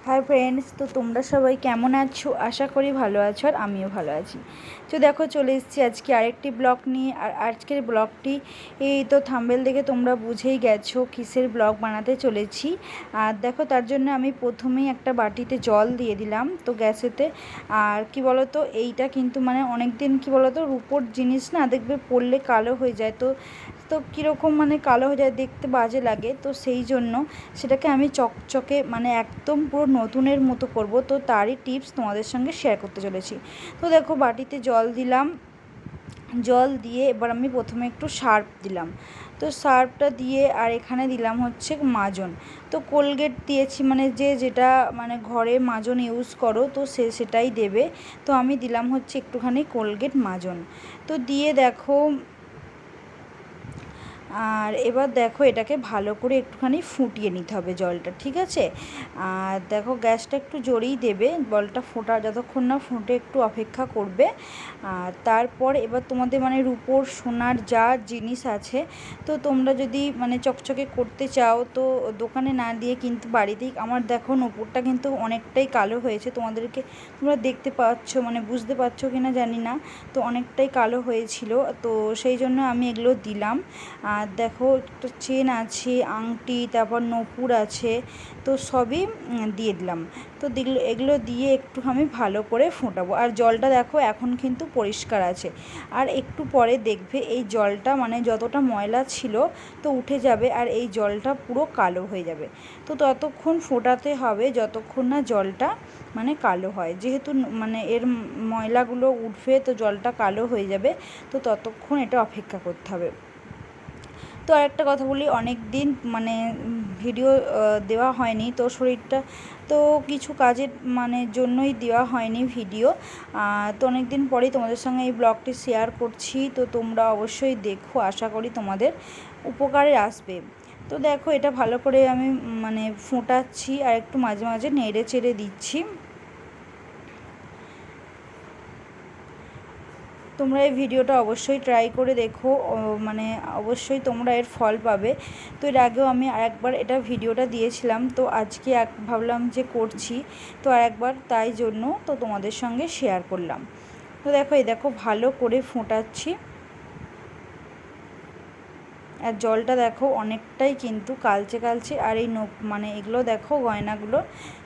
Hi friends, তো তোমরা সবাই কেমন আছো? আশা করি ভালো আছো আর আমিও ভালো আছি। তো দেখো চলে এসেছি আজকে আরেকটি ব্লগ নিয়ে। আর আজকের ব্লগটি এই তো থাম্বনেল দেখে তোমরা বুঝেই গেছো কিসের ব্লগ বানাতে চলেছি। আর দেখো তার জন্য আমি প্রথমেই একটা বাটিতে জল দিয়ে দিলাম তো গ্যাসেতে। আর কি বলো তো, এইটা কিন্তু মানে অনেক দিন কি বলো তো, রূপোর জিনিস না, দেখবে পড়লে কালো হয়ে যায়। তো তো কীরকম মানে কালো হয়ে যায়, দেখতে বাজে লাগে। তো সেই জন্য সেটাকে আমি চকচকে মানে একদম পুরো নতুনের মতো করব। তো তারই টিপস তোমাদের সঙ্গে শেয়ার করতে চলেছি। তো দেখো বাটিতে জল দিলাম, জল দিয়ে এবার আমি প্রথমে একটু সার্ফ দিলাম। তো সার্ফটা দিয়ে আর এখানে দিলাম হচ্ছে মাজন। তো কোলগেট দিয়েছি, মানে যেটা মানে ঘরে মাজন ইউজ করো তো সেটাই দেবে। তো আমি দিলাম হচ্ছে একটুখানি কোলগেট মাজন। তো দিয়ে দেখো, আর এবার দেখো এটাকে ভালো করে একটুখানি ফুটিয়ে নিতে হবে জলটা, ঠিক আছে? আর দেখো গ্যাসটা একটু জোরেই দেবে, জলটা ফোটা যতক্ষণ না ফুটে একটু অপেক্ষা করবে। আর তারপর এবার তোমাদের মানে রূপোর সোনার যা জিনিস আছে, তো তোমরা যদি মানে চকচকে করতে চাও তো দোকানে না দিয়ে কিন্তু বাড়িতেই, আমার দেখো নূপুরটা কিন্তু অনেকটাই কালো হয়েছে, তোমাদেরকে তোমরা দেখতে পাচ্ছ মানে বুঝতে পারছো কি না জানি না। তো অনেকটাই কালো হয়েছিল, তো সেই জন্য আমি এগুলো দিলাম। আর দেখো একটা চেন আছে, আংটি, তারপর নূপুর আছে, তো সবই দিয়ে দিলাম। তো এগুলো দিয়ে একটু আমি ভালো করে ফোটাবো। আর জলটা দেখো এখন কিন্তু পরিষ্কার আছে। আর একটু পরে দেখবে এই জলটা মানে যতটা ময়লা ছিল তো উঠে যাবে, আর এই জলটা পুরো কালো হয়ে যাবে। তো ততক্ষণ ফোটাতে হবে যতক্ষণ না জলটা মানে কালো হয়, যেহেতু মানে এর ময়লাগুলো উঠবে তো জলটা কালো হয়ে যাবে। তো ততক্ষণ এটা অপেক্ষা করতে হবে। তো আরেকটা কথা বলি, অনেক দিন মানে ভিডিও দেওয়া হয়নি, তো শরীরটা তো কিছু কাজের মানে জন্যই দেওয়া হয়নি ভিডিও। তো অনেক দিন পরেই তোমাদের সঙ্গে এই ব্লগটি শেয়ার করছি, তো তোমরা অবশ্যই দেখো, আশা করি তোমাদের উপকারে আসবে। তো দেখো এটা ভালো করে আমি মানে ফোটাচ্ছি আর একটু মাঝে মাঝে নেড়ে চেড়ে দিচ্ছি। তোমরা এই ভিডিওটা অবশ্যই ট্রাই করে দেখো, মানে অবশ্যই তোমরা এর ফল পাবে। তো এর আগেও আমি আরেকবার এটা ভিডিওটা দিয়েছিলাম, তো আজকে ভাবলাম যে করছি, তো আরেকবার তাই জন্য তো তোমাদের সঙ্গে শেয়ার করলাম। তো দেখো এই দেখো ভালো করে ফোটাচ্ছি। আর জলটা দেখো অনেকটাই কিন্তু কালচে কালচে, আর এই মানে এগুলো দেখো গয়নাগুলো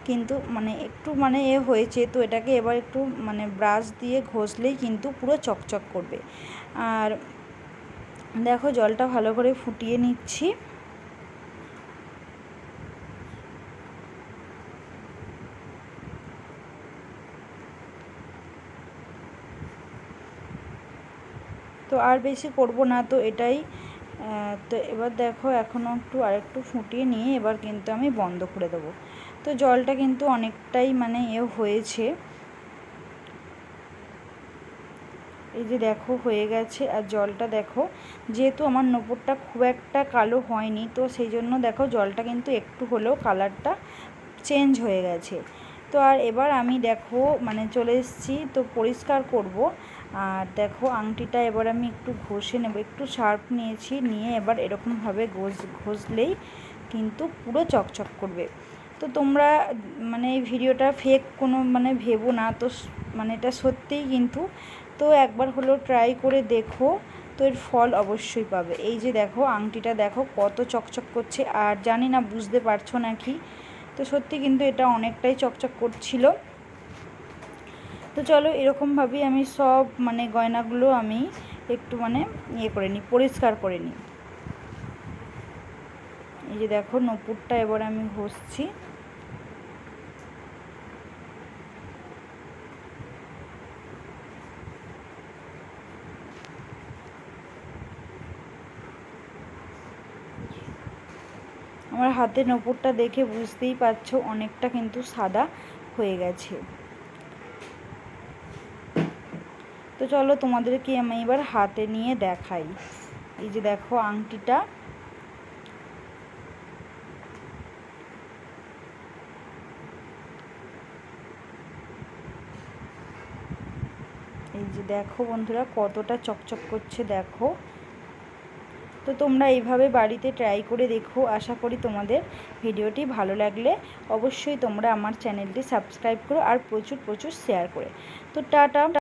কিন্তু মানে একটু মানে হয়েছে। তো এটাকে এবার একটু মানে ব্রাশ দিয়ে ঘষলেই কিন্তু পুরো চকচক করবে। আর দেখো জলটা ভালো করে ফুটিয়ে নিচ্ছি। তো আর বেশি করব না, তো এটাই। তো এবার দেখো এখনও আরেকটু ফুটিয়ে নিয়ে এবার কিন্তু আমি বন্ধ করে দেবো। তো জলটা কিন্তু অনেকটাই মানে হয়েছে, এই যে দেখো হয়ে গেছে। আর জলটা দেখো, যেহেতু আমার নূপুরটা খুব একটা কালো হয়নি, তো সেই জন্য দেখো জলটা কিন্তু একটু হলেও কালারটা চেঞ্জ হয়ে গেছে। তো আর এবার আমি দেখো মানে চলে এসেছি তো পরিষ্কার করব। আর দেখো আংটিটা এবার আমি একটু ঘষে নেব, একটু শার্প নিয়েছি, নিয়ে এবার এরকমভাবে ঘষলেই কিন্তু পুরো চকচক করবে। তো তোমরা মানে এই ভিডিওটা ফেক কোনো মানে ভেবো না, তো মানে এটা সত্যিই কিন্তু। তো একবার হলেও ট্রাই করে দেখো, তো এর ফল অবশ্যই পাবে। এই যে দেখো আংটিটা দেখো কত চকচক করছে, আর জানি না বুঝতে পারছো না কি, তো সত্যি কিন্তু এটা অনেকটাই চকচক করছিল। তো চলো এরকমভাবেই আমি সব মানে গয়নাগুলো আমি একটু মানে করে নিই, পরিষ্কার করে নিই। এই যে দেখো নূপুরটা এবার আমি ঘষছি। আমার হাতে নূপুরটা দেখে বুঝতেই পারছো অনেকটা কিন্তু সাদা হয়ে গেছে। তো চলো তোমাদেরকে আমি এবার হাতে নিয়ে দেখাই। এই যে দেখো আংটিটা, এই যে দেখো বন্ধুরা কতটা চকচক করছে দেখো। তো তোমরা এইভাবে বাড়িতে ট্রাই করে দেখো। আশা করি তোমাদের ভিডিওটি ভালো লাগলে অবশ্যই তোমরা আমার চ্যানেলটি সাবস্ক্রাইব করো আর প্রচুর শেয়ার করে। তো টাটা।